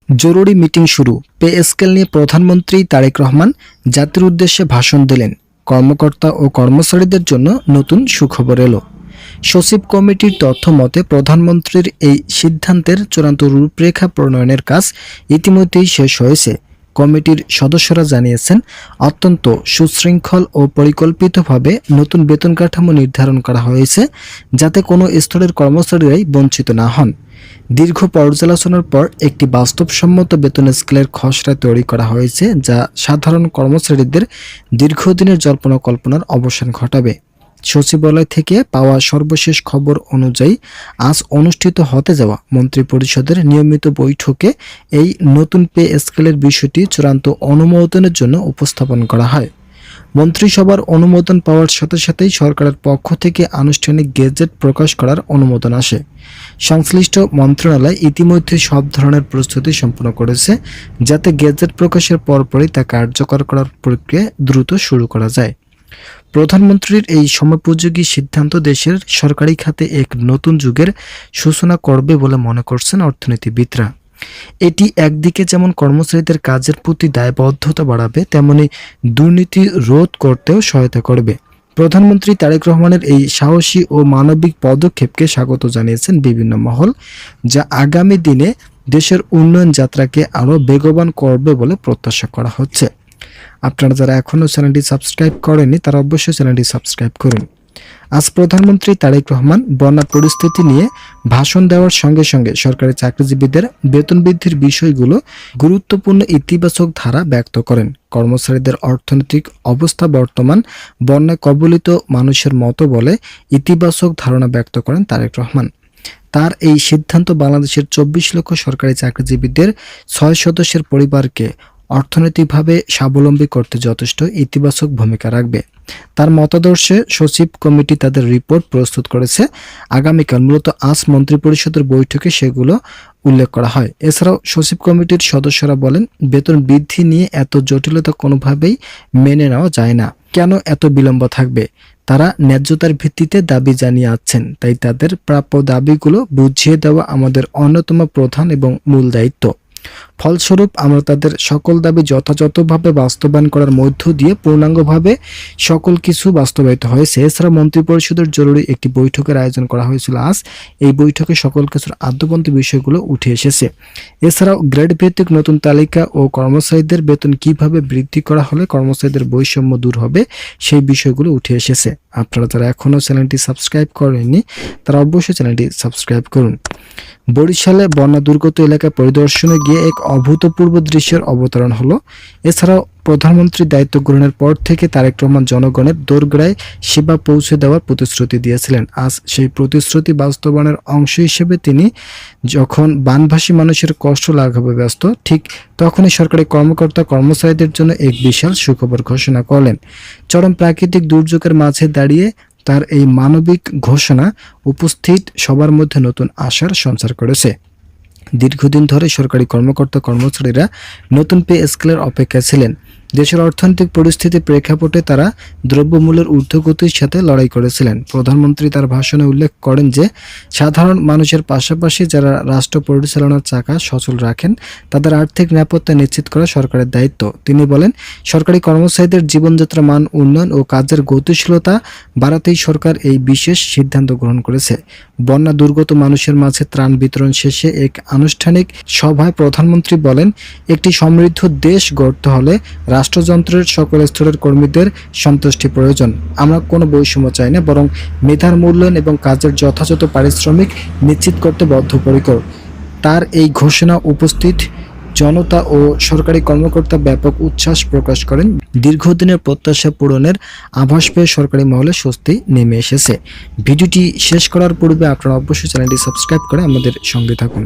জরুরি মিটিং শুরু। Pay scale নিয়ে প্রধানমন্ত্রী তারেক রহমান জাতির উদ্দেশ্যে ভাষণ দিলেন। কর্মকর্তা ও কর্মচারীদের জন্য নতুন সুখবর এলো। সচিব কমিটির তথ্য মতে প্রধানমন্ত্রীর এই সিদ্ধান্তের চূড়ান্ত রূপরেখা প্রণয়নের কাজ ইতিমধ্যেই শেষ হয়েছে। কমিটির সদস্যরা জানিয়েছেন, অত্যন্ত সুশৃঙ্খল ও পরিকল্পিতভাবে নতুন বেতন কাঠামো নির্ধারণ করা হয়েছে, যাতে কোনো স্তরের কর্মচারীরাই বঞ্চিত না হন। দীর্ঘ পর্যালোচনার পর একটি বাস্তবসম্মত বেতন স্কেলের খসড়া তৈরি করা হয়েছে, যা সাধারণ কর্মচারীদের দীর্ঘদিনের জল্পনা কল্পনার অবসান ঘটাবে। সচিবালয় থেকে পাওয়া সর্বশেষ খবর অনুযায়ী আজ অনুষ্ঠিত হতে যাওয়া মন্ত্রিপরিষদের নিয়মিত বৈঠকে এই নতুন পে স্কেলের বিষয়টি চূড়ান্ত অনুমোদনের জন্য উপস্থাপন করা হয়। মন্ত্রিসভার অনুমোদন পাওয়ার সাথে সাথেই সরকারের পক্ষ থেকে আনুষ্ঠানিক গেজেট প্রকাশ করার অনুমোদন আসে। সংশ্লিষ্ট মন্ত্রণালয় ইতিমধ্যে সব ধরনের প্রস্তুতি সম্পন্ন করেছে, যাতে গেজেট প্রকাশের পরপরই তা কার্যকর করার প্রক্রিয়া দ্রুত শুরু করা যায়। প্রধানমন্ত্রীর এই সময়োপযোগী সিদ্ধান্ত দেশের সরকারি খাতে এক নতুন যুগের সূচনা করবে বলে মনে করছেন অর্থনীতিবিদরা। এটি একদিকে যেমন কর্মচারীদের কাজের প্রতি দায়বদ্ধতা বাড়াবে, তেমনি দুর্নীতি রোধ করতেও সহায়তা করবে। প্রধানমন্ত্রী তারেক রহমানের এই সাহসী ও মানবিক পদক্ষেপকে স্বাগত জানিয়েছেন বিভিন্ন মহল, যা আগামী দিনে দেশের উন্নয়ন যাত্রাকে আরও বেগবান করবে বলে প্রত্যাশা করা হচ্ছে। আপনারা যারা এখনও চ্যানেলটি সাবস্ক্রাইব করেননি তারা অবশ্যই চ্যানেলটি সাবস্ক্রাইব করুন। আজ প্রধানমন্ত্রী তারেক রহমান বন্যা পরিস্থিতি নিয়ে ভাষণ দেওয়ার সঙ্গে সঙ্গে সরকারি চাকরিজীবীদের বেতন বৃদ্ধির বিষয়গুলো গুরুত্বপূর্ণ ইতিবাচক ধারা ব্যক্ত করেন। কর্মচারীদের অর্থনৈতিক অবস্থা বর্তমান বন্যায় কবলিত মানুষের মতো বলে ইতিবাচক ধারণা ব্যক্ত করেন তারেক রহমান। তার এই সিদ্ধান্ত বাংলাদেশের 24 লক্ষ সরকারি চাকরিজীবীদের 6 সদস্যের পরিবারকে অর্থনৈতিকভাবে স্বাবলম্বী করতে যথেষ্ট ইতিবাচক ভূমিকা রাখবে। তার মতাদর্শে সচিব কমিটি তাদের রিপোর্ট প্রস্তুত করেছে। আগামীকাল মূলত আজ মন্ত্রিপরিষদের বৈঠকে সেগুলো উল্লেখ করা হয়। এছাড়াও সচিব কমিটির সদস্যরা বলেন, বেতন বৃদ্ধি নিয়ে এত জটিলতা কোনোভাবেই মেনে নেওয়া যায় না। কেন এত বিলম্ব থাকবে? তারা ন্যায্যতার ভিত্তিতে দাবি জানিয়ে আসছেন, তাই তাদের প্রাপ্য দাবিগুলো বুঝিয়ে দেওয়া আমাদের অন্যতম প্রধান এবং মূল দায়িত্ব। ফলস্বরূপ আমরা তাদের সকল দাবি যথাযথভাবে বাস্তবায়ন করার মধ্য দিয়ে পূর্ণাঙ্গভাবে সকল কিছু বাস্তবায়িত হয়েছে। এছাড়া মন্ত্রিপরিষদের জরুরি একটি বৈঠকের আয়োজন করা হয়েছিল আজ। এই বৈঠকে সকল কিছুর আদ্যপন্থী বিষয়গুলো উঠে এসেছে। এছাড়াও গ্রেড ভিত্তিক নতুন তালিকা ও কর্মচারীদের বেতন কিভাবে বৃদ্ধি করা হলে কর্মচারীদের বৈষম্য দূর হবে সেই বিষয়গুলো উঠে এসেছে। আপনারা যারা এখনও চ্যানেলটি সাবস্ক্রাইব করেননি তারা অবশ্যই চ্যানেলটি সাবস্ক্রাইব করুন। বরিশালে বন্যা দুর্গত এলাকা পরিদর্শনে গিয়ে এক অভূতপূর্ব দৃশ্যের অবতারণ হলো। এছাড়াও প্রধানমন্ত্রীর দায়িত্ব গ্রহণের পর থেকে তারেক রহমান জনগণের দোরগোড়ায় সেবা পৌঁছে দেওয়ার প্রতিশ্রুতি দিয়েছিলেন। আজ সেই প্রতিশ্রুতি বাস্তবায়নের অংশ হিসেবে তিনি যখন বানভাসী মানুষের কষ্ট লাঘবে ব্যস্ত, ঠিক তখনই সরকারি কর্মকর্তা কর্মচারীদের জন্য এক বিশাল সুখবর ঘোষণা করলেন। চরম প্রাকৃতিক দুর্যোগের মাঝে দাঁড়িয়ে তার এই মানবিক ঘোষণা উপস্থিত সবার মধ্যে নতুন আশার সঞ্চার করেছে। দীর্ঘদিন ধরে সরকারি কর্মকর্তা কর্মচারীরা নতুন পে স্কেলের অপেক্ষায় ছিলেন। দেশের অর্থনৈতিক পরিস্থিতির প্রেক্ষাপটে তারা দ্রব্যমূল্যের ঊর্ধ্বগতির সাথে লড়াই করেছিলেন। প্রধানমন্ত্রী তার ভাষণে উল্লেখ করেন যে সাধারণ মানুষের পাশাপাশি যারা রাষ্ট্র পরিচালনার চাকা সচল রাখেন তাদের আর্থিক নিরাপত্তা নিশ্চিত করা সরকারের দায়িত্ব। তিনি বলেন, সরকারি কর্মচারীদের জীবনযাত্রা মান উন্নয়ন ও কাজের গতিশীলতা বাড়াতেই সরকার এই বিশেষ সিদ্ধান্ত গ্রহণ করেছে। বন্যা দুর্গত মানুষের মাঝে ত্রাণ বিতরণ শেষে এক আনুষ্ঠানিক সভায় প্রধানমন্ত্রী বলেন, একটি সমৃদ্ধ দেশ গড়তে হলে রাষ্ট্রযন্ত্রের সকল স্তরের কর্মীদের সন্তুষ্টি প্রয়োজন। আমরা কোনো বৈষম্য চাই না, বরং মেধার মূল্যায়ন এবং কাজের যথাযথ পারিশ্রমিক নিশ্চিত করতে বদ্ধপরিকর। তার এই ঘোষণা উপস্থিত জনতা ও সরকারি কর্মকর্তা ব্যাপক উচ্ছ্বাস প্রকাশ করেন। দীর্ঘদিনের প্রত্যাশা পূরণের আভাস পেয়ে সরকারি মহলে স্বস্তি নেমে এসেছে। ভিডিওটি শেষ করার পূর্বে আপনারা অবশ্যই চ্যানেলটি সাবস্ক্রাইব করে আমাদের সঙ্গে থাকুন।